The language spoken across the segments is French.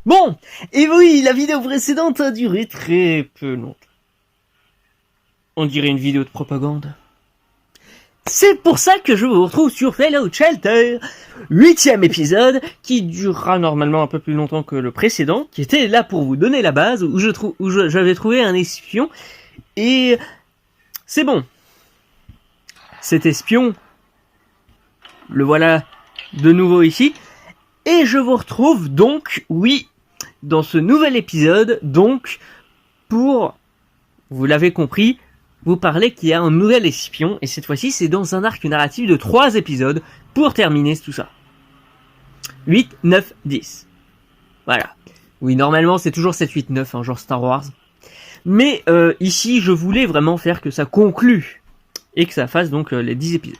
Bon, et oui, la vidéo précédente a duré très peu longtemps. On dirait une vidéo de propagande. C'est pour ça que je vous retrouve sur Fallout Shelter, 8e épisode, qui durera normalement un peu plus longtemps que le précédent, qui était là pour vous donner la base, où j'avais trouvé un espion, et c'est bon. Cet espion, le voilà de nouveau ici, et je vous retrouve donc, oui, dans ce nouvel épisode, donc, pour, vous l'avez compris, vous parler qu'il y a un nouvel espion, et cette fois-ci c'est dans un arc narratif de 3 épisodes, pour terminer tout ça. 8, 9, 10. Voilà. Oui, normalement c'est toujours 7, 8, 9, hein, genre Star Wars. Mais ici je voulais vraiment faire que ça conclue, et que ça fasse donc les 10 épisodes.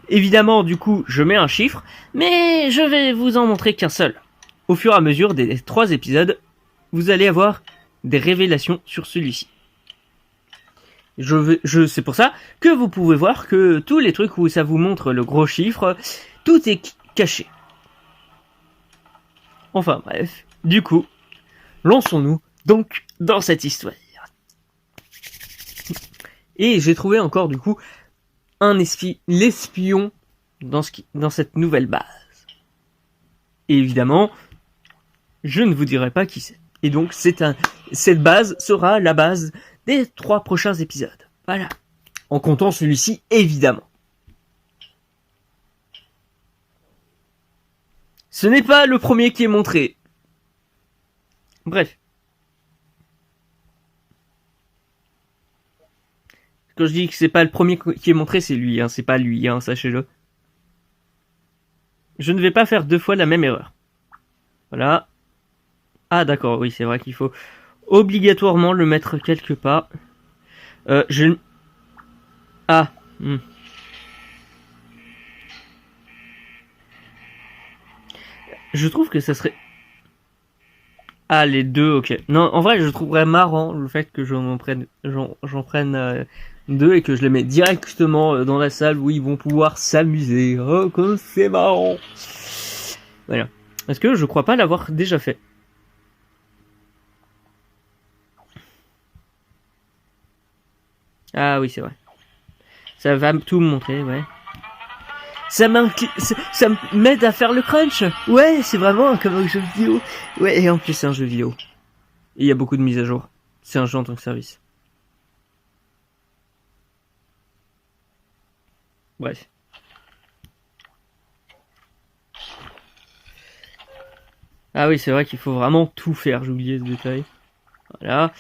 Évidemment, du coup, je mets un chiffre, mais je vais vous en montrer qu'un seul. Au fur et à mesure des 3 épisodes, vous allez avoir des révélations sur celui-ci. C'est pour ça que vous pouvez voir que tous les trucs où ça vous montre le gros chiffre, tout est caché. Enfin bref, du coup, lançons-nous donc dans cette histoire. Et j'ai trouvé encore du coup l'espion dans cette nouvelle base. Et évidemment, je ne vous dirai pas qui c'est. Et donc cette base sera la base des 3 prochains épisodes. Voilà. En comptant celui-ci, évidemment. Ce n'est pas le premier qui est montré. Bref. Quand je dis que c'est pas le premier qui est montré, c'est lui, hein. C'est pas lui, hein, sachez-le. Je ne vais pas faire 2 fois la même erreur. Voilà. Ah d'accord, oui, c'est vrai qu'il faut obligatoirement le mettre quelque part. Ah. Je trouve que ça serait... Ah, les deux, ok. Non, en vrai, je trouverais marrant le fait que j'en prenne 2 et que je les mets directement dans la salle où ils vont pouvoir s'amuser. Oh, comme c'est marrant. Voilà. Parce que je crois pas l'avoir déjà fait. Ah oui, c'est vrai. Ça va tout me montrer, ouais. Ça m'aide à faire le crunch. Ouais, c'est vraiment comme un jeu vidéo. Ouais, et en plus c'est un jeu vidéo. Et il y a beaucoup de mises à jour. C'est un jeu en tant que service. Bref. Ah oui, c'est vrai qu'il faut vraiment tout faire, j'ai oublié ce détail. Voilà.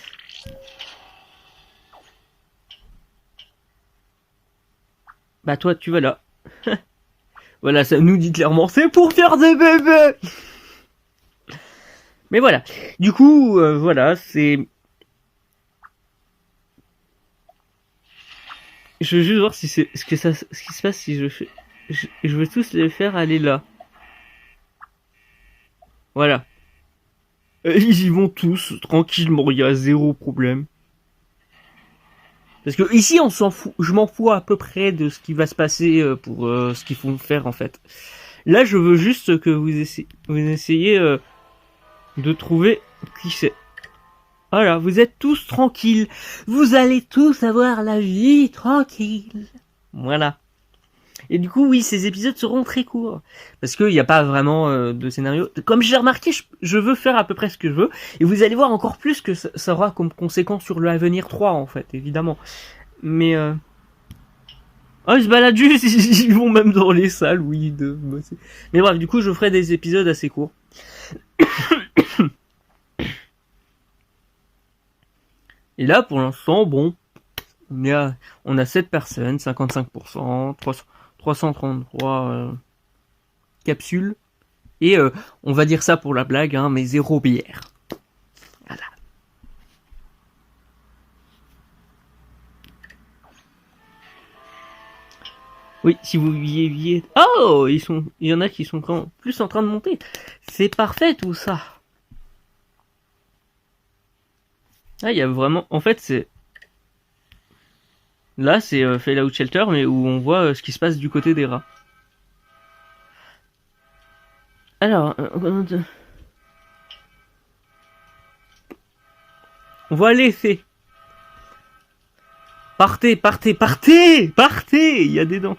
Bah toi, tu vas là. Voilà, ça nous dit clairement, c'est pour faire des bébés. Mais voilà. Du coup, voilà, c'est... Je veux juste voir si c'est ce qui se passe si je fais... Je veux tous les faire aller là. Voilà. Ils y vont tous, tranquillement, il y a 0 problème. Parce que ici, on s'en fout. Je m'en fous à peu près de ce qui va se passer pour ce qu'ils font faire en fait. Là, je veux juste que vous essayez de trouver qui c'est. Voilà, vous êtes tous tranquilles. Vous allez tous avoir la vie tranquille. Voilà. Et du coup, oui, ces épisodes seront très courts. Parce qu'il n'y a pas vraiment de scénario. Comme j'ai remarqué, je veux faire à peu près ce que je veux. Et vous allez voir encore plus que ça aura comme conséquence sur le Avenir 3, en fait, évidemment. Mais... Oh, ils se baladent juste, ils vont même dans les salles, oui, de bosser. Mais bref, du coup, je ferai des épisodes assez courts. Et là, pour l'instant, bon, on a 7 personnes, 55%, 333 capsules. Et on va dire ça pour la blague, hein, mais 0 bière. Voilà. Oui, si vous viviez... Oh, il y en a qui sont plus en train de monter. C'est parfait tout ça. Ah, il y a vraiment... En fait, c'est... Là, c'est Fallout Shelter, mais où on voit ce qui se passe du côté des rats. Alors... On va laisser. Partez, partez, partez, partez. Il y a des dents.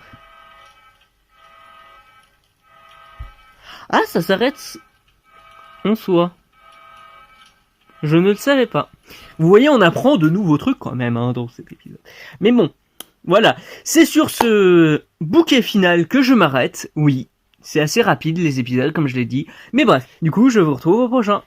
Ah, ça s'arrête en soi. Je ne le savais pas. Vous voyez, on apprend de nouveaux trucs quand même dans cet épisode. Mais bon, voilà. C'est sur ce bouquet final que je m'arrête. Oui, c'est assez rapide les épisodes, comme je l'ai dit. Mais bref, du coup, je vous retrouve au prochain.